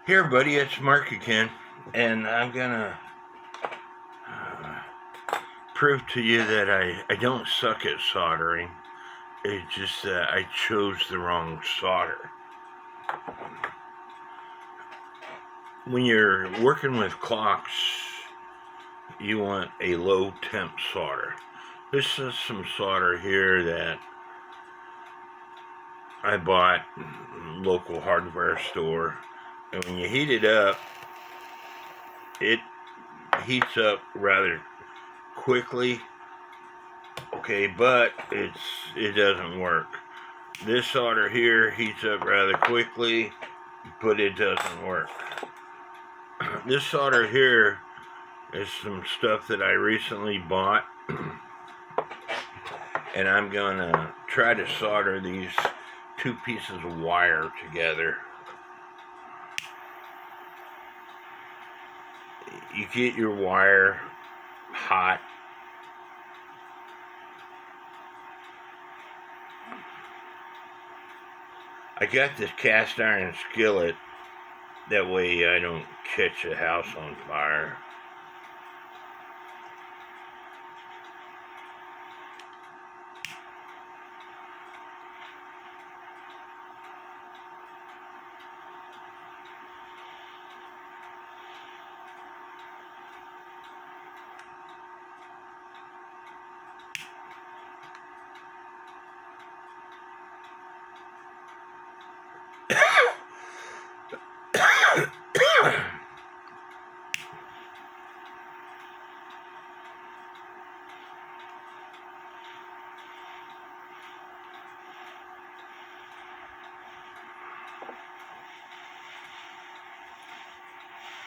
Here, buddy, it's Mark again, and I'm gonna prove to you that I don't suck at soldering. It's just that I chose the wrong solder. When you're working with clocks, you want a low temp solder. This is some solder here that I bought in a local hardware store, and when you heat it up, it heats up rather quickly. Okay, but it doesn't work. This solder here heats up rather quickly, but it doesn't work. This solder here is some stuff that I recently bought, and I'm gonna try to solder these two pieces of wire together. You get your wire hot. I got this cast iron skillet, that way I don't catch the house on fire.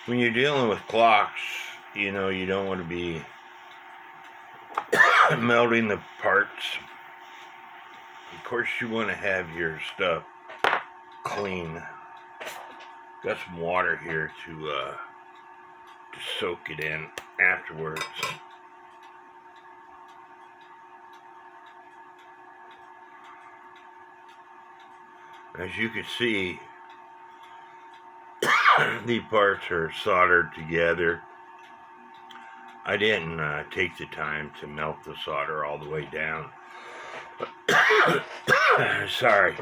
When you're dealing with clocks, you don't want to be melting the parts. Of course, you want to have your stuff clean. Got some water here to soak it in afterwards. As you can see, these parts are soldered together. I didn't take the time to melt the solder all the way down. Sorry.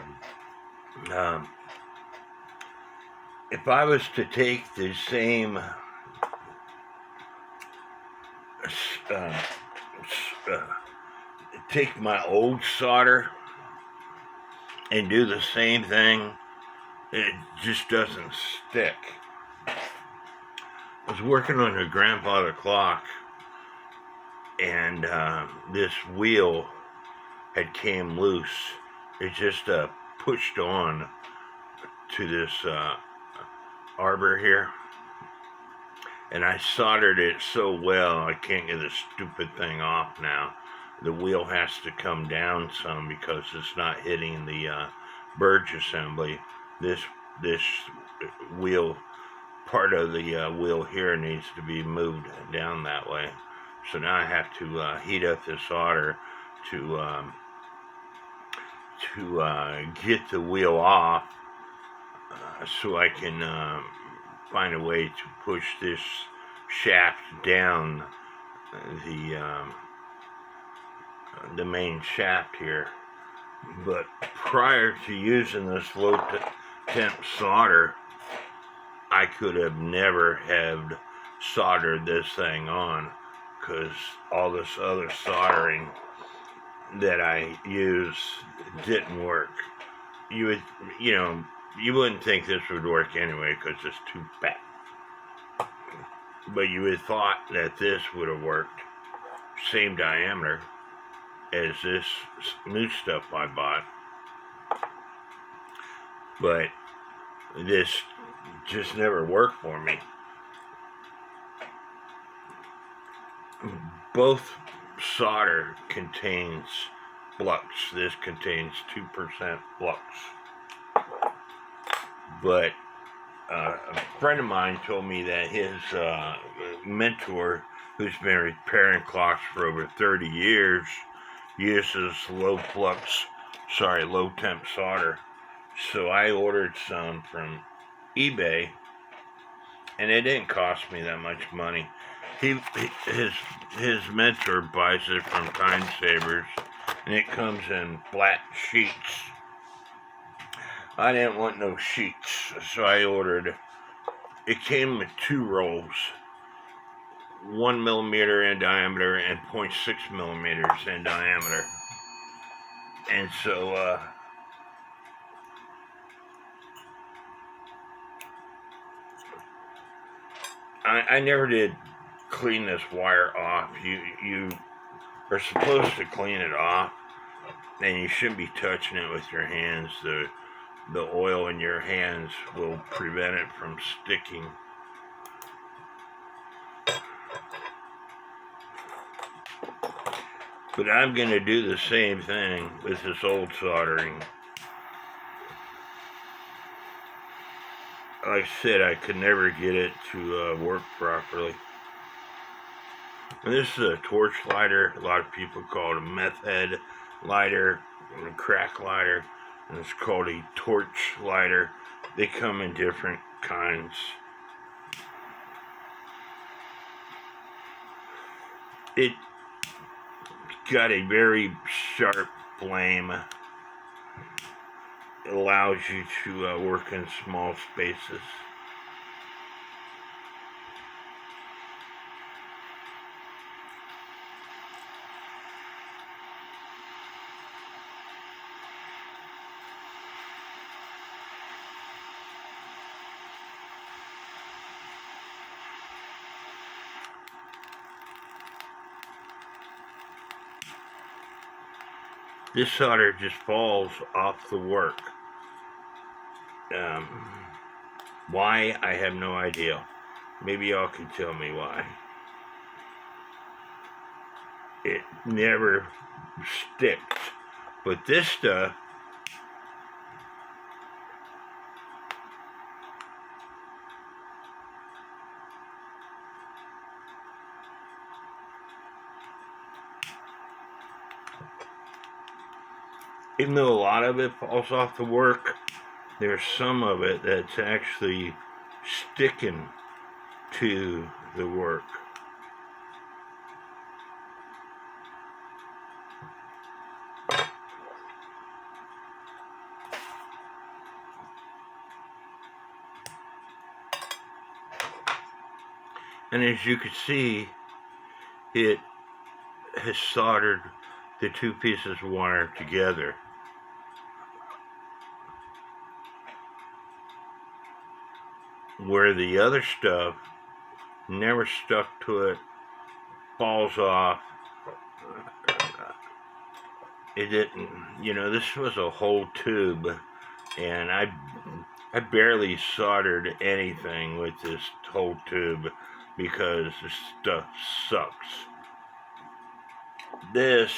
If I was to take the same take my old solder and do the same thing, it just doesn't stick. I was working on a grandfather clock, and this wheel had came loose. It just pushed on to this arbor here, and I soldered it so well I can't get this stupid thing off now. The wheel has to come down some because it's not hitting the burge assembly. This wheel, part of the wheel here needs to be moved down that way. So now I have to heat up this solder to get the wheel off, so I can find a way to push this shaft down the main shaft here. But prior to using this low temp solder, I could have never have soldered this thing on, because all this other soldering that I use didn't work. You wouldn't think this would work anyway because it's too fat. But you would have thought that this would have worked. Same diameter as this new stuff I bought. But this just never worked for me. Both solder contains flux. This contains 2% flux. But a friend of mine told me that his mentor, who's been repairing clocks for over 30 years, uses low temp solder. So I ordered some from eBay, and it didn't cost me that much money. His mentor buys it from Time Savers, and it comes in flat sheets. I didn't want no sheets, so I ordered. It came with 2 rolls, 1 millimeter in diameter and 0.6 millimeters in diameter, and so I never did clean this wire off. You are supposed to clean it off, and you shouldn't be touching it with your hands. The oil in your hands will prevent it from sticking. But I'm going to do the same thing with this old soldering. Like I said, I could never get it to work properly. And this is a torch lighter. A lot of people call it a meth head lighter and a crack lighter. And it's called a torch lighter. They come in different kinds. It got a very sharp flame. It allows you to work in small spaces. This solder just falls off the work. Why? I have no idea. Maybe y'all can tell me why. It never sticks. But this stuff, even though a lot of it falls off the work, there's some of it that's actually sticking to the work. And as you can see, it has soldered the 2 pieces of wire together. Where the other stuff never stuck to it, falls off. It didn't, this was a whole tube, and I barely soldered anything with this whole tube because the stuff sucks. This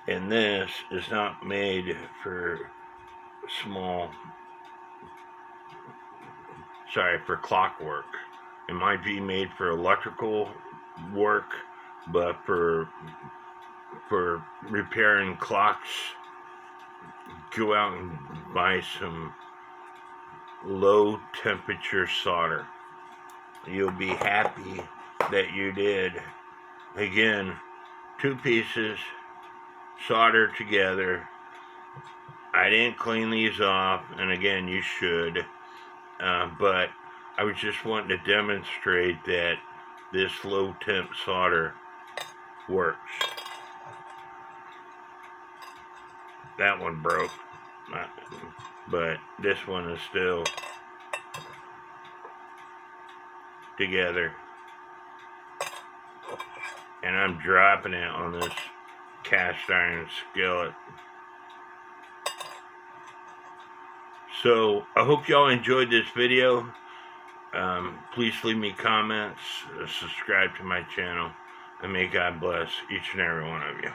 and this is not made for for clockwork. It might be made for electrical work, but for repairing clocks, go out and buy some low temperature solder. You'll be happy that you did. Again, 2 pieces soldered together. I didn't clean these off, and again, you should. But I was just wanting to demonstrate that this low temp solder works. That one broke, but this one is still together. And I'm dropping it on this cast iron skillet. So I hope y'all enjoyed this video. Please leave me comments, subscribe to my channel, and may God bless each and every one of you.